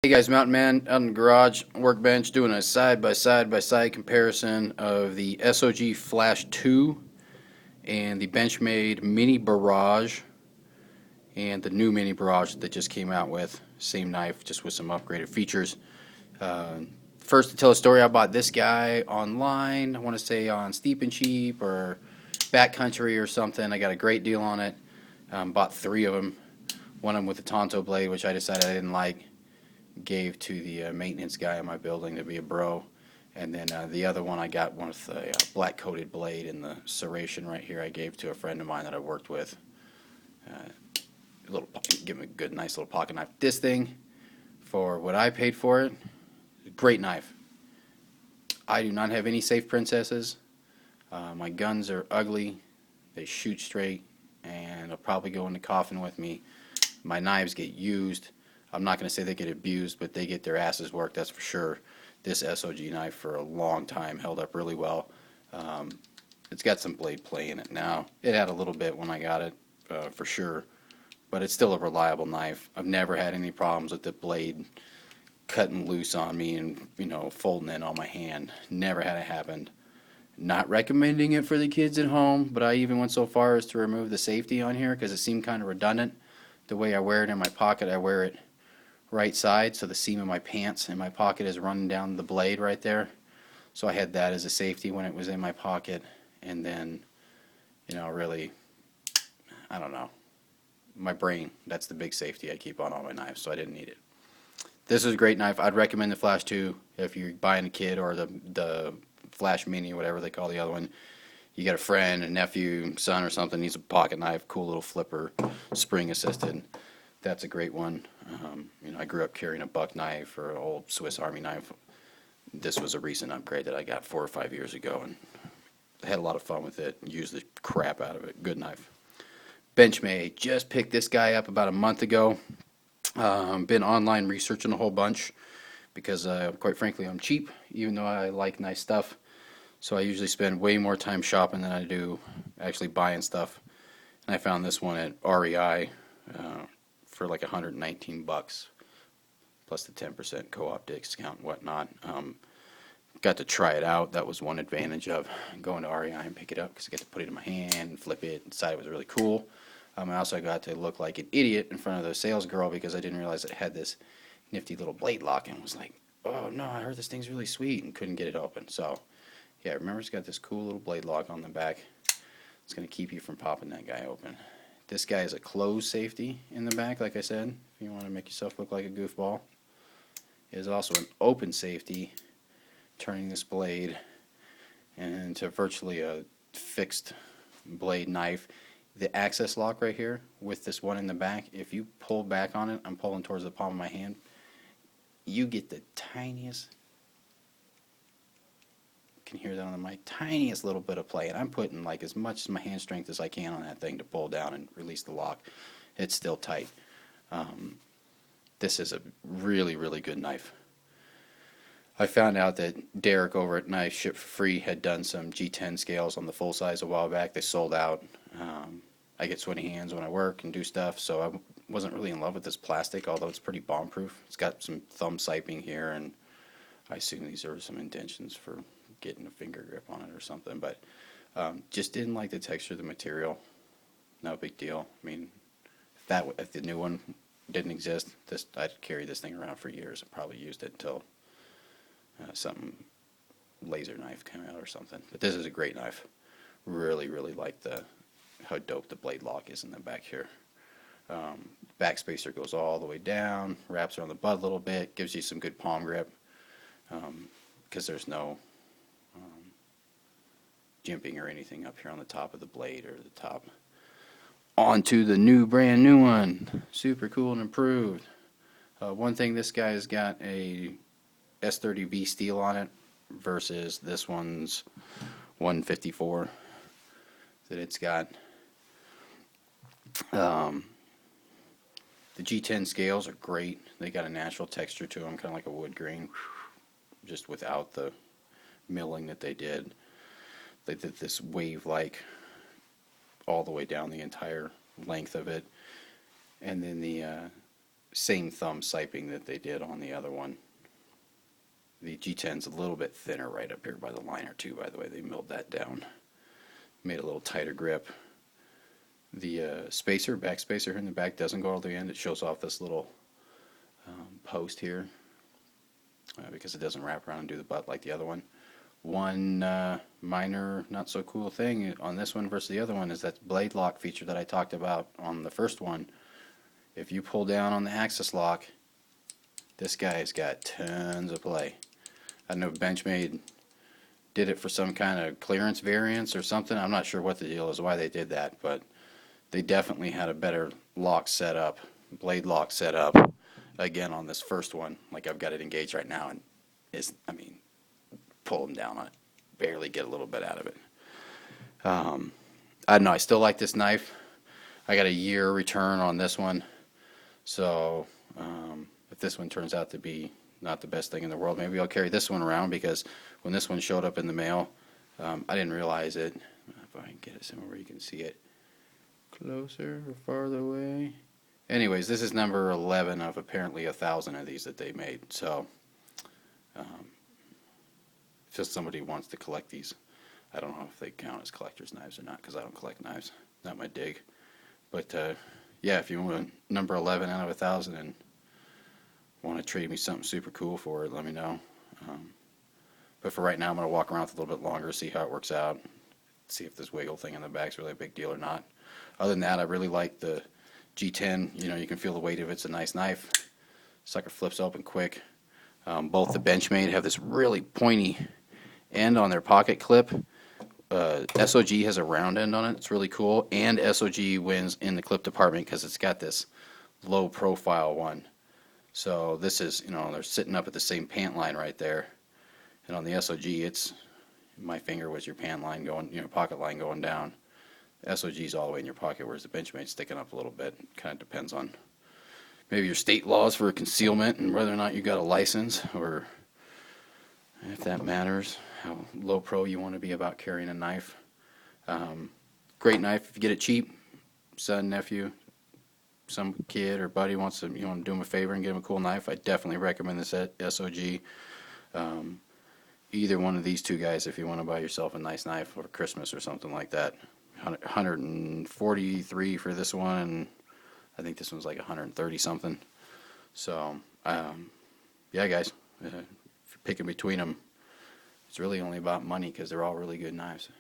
Hey guys, Mountain Man out in the garage workbench doing a side by side comparison of the SOG Flash 2 and the Benchmade Mini Barrage and the new Mini Barrage that just came out with. Same knife, just with some upgraded features. Uh, First, to tell a story, I bought this guy online. I want to say on Steep and Cheap or Backcountry or something. I got a great deal on it. Bought three of them. One of them with a Tonto blade, which I decided I didn't like. Gave to the maintenance guy in my building to be a bro. And then the other one I got one with a black coated blade in the serration right here. I gave to a friend of mine that I worked with. Give him a good, nice little pocket knife. This thing, for what I paid for it, great knife. I do not have any safe princesses. My guns are ugly. They shoot straight, and they'll probably go in the coffin with me. My knives get used. I'm not going to say they get abused, but they get their asses worked, that's for sure. This SOG knife for a long time held up really well. It's got some blade play in it now. It had a little bit when I got it, for sure, but it's still a reliable knife. I've never had any problems with the blade cutting loose on me and, folding in on my hand. Never had it happen. Not recommending it for the kids at home, but I even went so far as to remove the safety on here because it seemed kind of redundant. The way I wear it in my pocket, I wear it right side, so the seam of my pants in my pocket is running down the blade right there. So I had that as a safety when it was in my pocket, and then, really, I don't know, my brain, that's the big safety I keep on all my knives, so I didn't need it. This is a great knife. I'd recommend the Flash 2 if you're buying a kid, or the Flash Mini, whatever they call the other one. You got a friend, a nephew, son or something, needs a pocket knife, cool little flipper, spring assisted. That's a great one. I grew up carrying a buck knife or an old Swiss Army knife. This was a recent upgrade that I got 4 or 5 years ago, and I had a lot of fun with it. Used the crap out of it. Good knife. Benchmade. Just picked this guy up about a month ago. Been online researching a whole bunch because, quite frankly, I'm cheap, even though I like nice stuff. So I usually spend way more time shopping than I do actually buying stuff. And I found this one at REI for like 119 bucks, plus the 10% co-op discount and whatnot. Got to try it out. That was one advantage of going to REI and pick it up, because I get to put it in my hand and flip it and decide it was really cool. I also got to look like an idiot in front of the sales girl because I didn't realize it had this nifty little blade lock, and was like, oh no, I heard this thing's really sweet, and couldn't get it open. So yeah, remember, it's got this cool little blade lock on the back. It's going to keep you from popping that guy open. This guy is a closed safety in the back, like I said, if you want to make yourself look like a goofball. It is also an open safety, turning this blade into virtually a fixed blade knife. The access lock right here with this one in the back, if you pull back on it, I'm pulling towards the palm of my hand, you get the tiniest, you can hear that on the mic, tiniest little bit of play, and I'm putting like as much as my hand strength as I can on that thing to pull down and release the lock. It's still tight. This is a really, really good knife. I found out that Derek over at Knife Ship for Free had done some G10 scales on the full size a while back. They sold out. I get sweaty hands when I work and do stuff, so I wasn't really in love with this plastic, although it's pretty bomb-proof. It's got some thumb siping here, and I assume these are some intentions for getting a finger grip on it or something, but just didn't like the texture of the material. No big deal. I mean, if the new one didn't exist, I'd carry this thing around for years and probably used it until some laser knife came out or something. But this is a great knife. Really, really like how dope the blade lock is in the back here. Back spacer goes all the way down, wraps around the butt a little bit, gives you some good palm grip, because there's no jimping or anything up here on the top of the blade or the top. On to the brand new one. Super cool and improved. One thing, this guy has got a S30V steel on it versus this one's 154 that it's got. The G10 scales are great. They got a natural texture to them, kind of like a wood grain, just without the milling that they did. They did this wave-like all the way down the entire length of it. And then the same thumb siping that they did on the other one. The G10's a little bit thinner right up here by the liner too, by the way. They milled that down. Made a little tighter grip. The spacer, back spacer here in the back doesn't go all the way in. It shows off this little post here because it doesn't wrap around and do the butt like the other one. One minor, not so cool thing on this one versus the other one is that blade lock feature that I talked about on the first one. If you pull down on the axis lock, this guy's got tons of play. I know Benchmade did it for some kind of clearance variance or something. I'm not sure what the deal is, why they did that, but they definitely had a better lock setup, blade lock setup, again on this first one. Like I've got it engaged right now, and I mean, pull them down on it, barely get a little bit out of it. I don't know, I still like this knife. I got a year return on this one, so if this one turns out to be not the best thing in the world, maybe I'll carry this one around, because when this one showed up in the mail, I didn't realize it. If I can get it somewhere where you can see it. Closer or farther away. Anyways, this is number 11 of apparently 1,000 of these that they made. So, if somebody wants to collect these, I don't know if they count as collector's knives or not, because I don't collect knives. Not my dig. But yeah, if you want number 11 out of 1,000 and want to trade me something super cool for it, let me know. But for right now, I'm going to walk around with a little bit longer, see how it works out, see if this wiggle thing in the back is really a big deal or not. Other than that, I really like the G10. You know, you can feel the weight of it. It's a nice knife. Sucker flips open quick. Both the Benchmade have this really pointy end on their pocket clip. SOG has a round end on it. It's really cool. And SOG wins in the clip department because it's got this low profile one. So this is, you know, they're sitting up at the same pant line right there. And on the SOG, it's my finger was your pant line going, you know, pocket line going down. SOG's all the way in your pocket, whereas the Benchmade's sticking up a little bit. Kind of depends on maybe your state laws for concealment and whether or not you got a license, or if that matters, how low pro you want to be about carrying a knife. Great knife if you get it cheap. Son, nephew, some kid or buddy wants to, you want to do him a favor and give him a cool knife, I definitely recommend this SOG. Either one of these two guys if you want to buy yourself a nice knife for Christmas or something like that. 143 for this one, and I think this one's like 130 something. So yeah guys, if you're picking between them, it's really only about money because they're all really good knives.